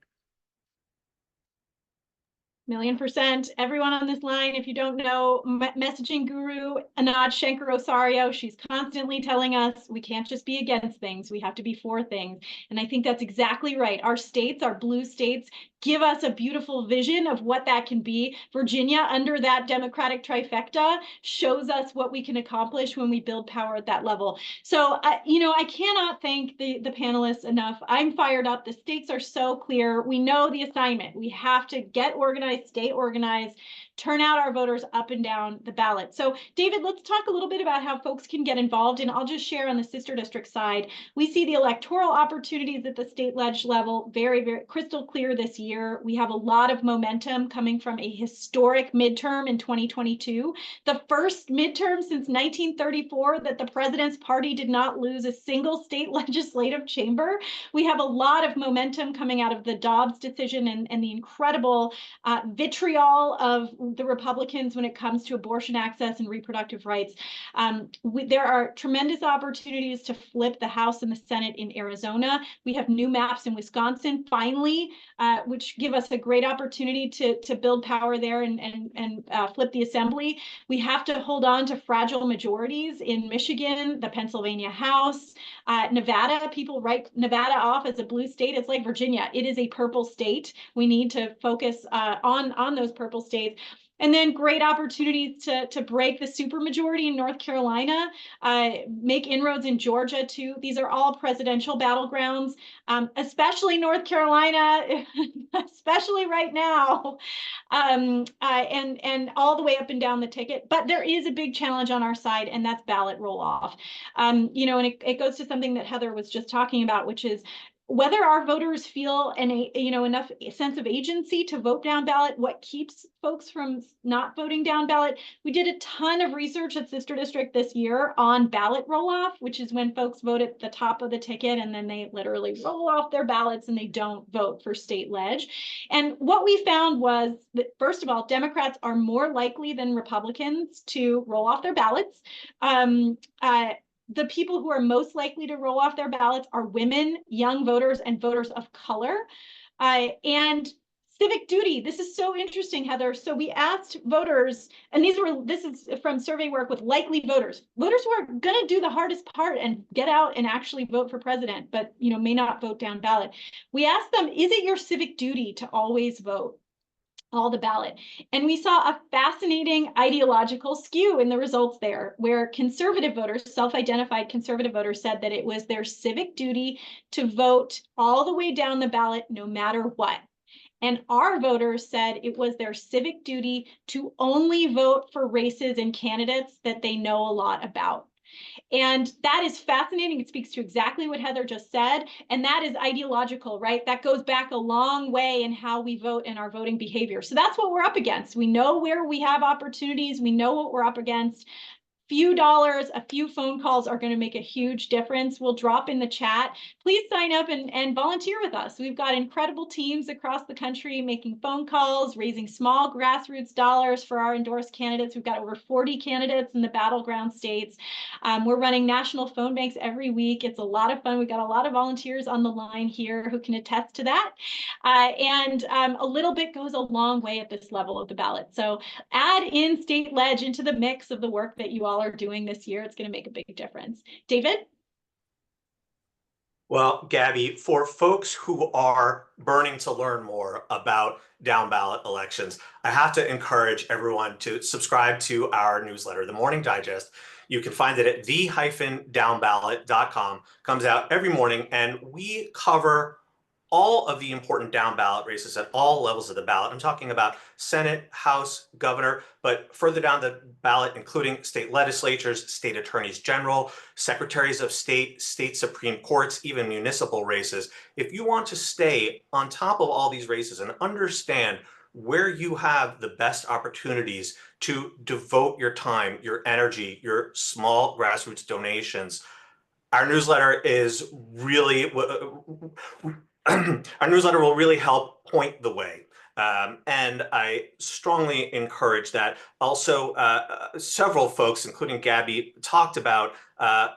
1,000,000%. Everyone on this line, if you don't know, messaging guru Anand Shankar-Osario, she's constantly telling us we can't just be against things, we have to be for things. And I think that's exactly right. Our states, our blue states, give us a beautiful vision of what that can be. Virginia, under that Democratic trifecta, shows us what we can accomplish when we build power at that level. So, I cannot thank the panelists enough. I'm fired up. The stakes are so clear. We know the assignment. We have to get organized, stay organized, turn out our voters up and down the ballot. So David, let's talk a little bit about how folks can get involved. And I'll just share on the sister district side, we see the electoral opportunities at the state ledge level very, very crystal clear this year. We have a lot of momentum coming from a historic midterm in 2022, the first midterm since 1934 that the president's party did not lose a single state legislative chamber. We have a lot of momentum coming out of the Dobbs decision and the incredible vitriol of the Republicans when it comes to abortion access and reproductive rights. There are tremendous opportunities to flip the House and the Senate in Arizona. We have new maps in Wisconsin, finally, which give us a great opportunity to build power there and flip the assembly. We have to hold on to fragile majorities in Michigan, the Pennsylvania House, Nevada. People write Nevada off as a blue state. It's like Virginia. It is a purple state. We need to focus on those purple states. And then great opportunities to break the supermajority in North Carolina, make inroads in Georgia too. These are all presidential battlegrounds, especially North Carolina, especially right now, and all the way up and down the ticket. But there is a big challenge on our side, and that's ballot roll off. And it goes to something that Heather was just talking about, which is whether our voters feel enough sense of agency to vote down ballot, what keeps folks from not voting down ballot. We did a ton of research at Sister District this year on ballot roll-off, which is when folks vote at the top of the ticket and then they literally roll off their ballots and they don't vote for state ledge. And what we found was that, first of all, Democrats are more likely than Republicans to roll off their ballots. The people who are most likely to roll off their ballots are women, young voters, and voters of color. And civic duty. This is so interesting, Heather. So we asked voters, and this is from survey work with likely voters who are going to do the hardest part and get out and actually vote for president, but may not vote down ballot. We asked them, is it your civic duty to always vote all the ballot? And we saw a fascinating ideological skew in the results there, where conservative voters, self-identified conservative voters, said that it was their civic duty to vote all the way down the ballot, no matter what. And our voters said it was their civic duty to only vote for races and candidates that they know a lot about. And that is fascinating. It speaks to exactly what Heather just said. And that is ideological, right? That goes back a long way in how we vote and our voting behavior. So that's what we're up against. We know where we have opportunities. We know what we're up against. Few dollars, a few phone calls are going to make a huge difference. We'll drop in the chat. Please sign up and volunteer with us. We've got incredible teams across the country making phone calls, raising small grassroots dollars for our endorsed candidates. We've got over 40 candidates in the battleground states. We're running national phone banks every week. It's a lot of fun. We've got a lot of volunteers on the line here who can attest to that. A little bit goes a long way at this level of the ballot. So add in state ledge into the mix of the work that you all are doing this year. It's going to make a big difference. David? Well, Gabby, for folks who are burning to learn more about down ballot elections, I have to encourage everyone to subscribe to our newsletter, The Morning Digest. You can find it at the-downballot.com. Comes out every morning, and we cover all of the important down ballot races at all levels of the ballot. I'm talking about Senate, House, Governor, but further down the ballot, including state legislatures, state attorneys general, secretaries of state, state Supreme Courts, even municipal races. If you want to stay on top of all these races and understand where you have the best opportunities to devote your time, your energy, your small grassroots donations, our newsletter is really our newsletter will really help point the way. And I strongly encourage that. Also, several folks, including Gabby, talked about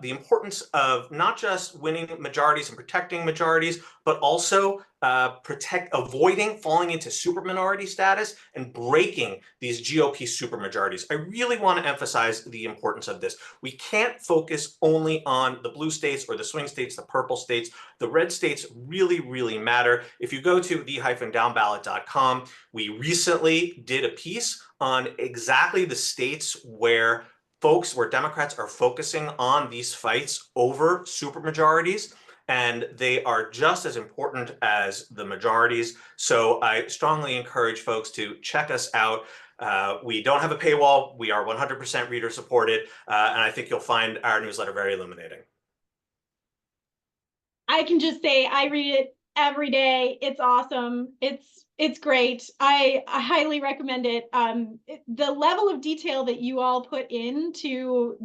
the importance of not just winning majorities and protecting majorities, but also avoiding falling into superminority status and breaking these GOP supermajorities. I really want to emphasize the importance of this. We can't focus only on the blue states or the swing states, the purple states. The red states really, really matter. If you go to the-downballot.com, we recently did a piece on exactly the states where Democrats are focusing on these fights over supermajorities, and they are just as important as the majorities. So I strongly encourage folks to check us out. We don't have a paywall. We are 100% reader supported, and I think you'll find our newsletter very illuminating. I can just say I read it every day. It's awesome. It's great. I highly recommend it. The level of detail that you all put into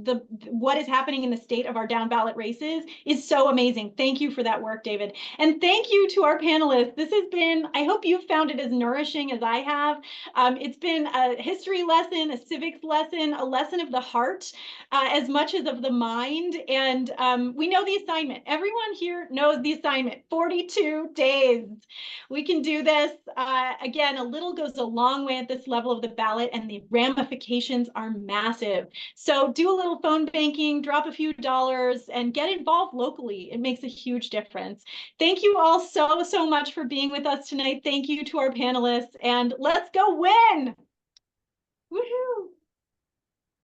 what is happening in the state of our down ballot races is so amazing. Thank you for that work, David. And thank you to our panelists. This has been, I hope you've found it as nourishing as I have. It's been a history lesson, a civics lesson, a lesson of the heart, as much as of the mind. And we know the assignment. Everyone here knows the assignment. 42 days. We can do this. Again, a little goes a long way at this level of the ballot, and the ramifications are massive. So do a little phone banking, drop a few dollars, and get involved locally. It makes a huge difference. Thank you all so much for being with us tonight. Thank you to our panelists, and let's go win!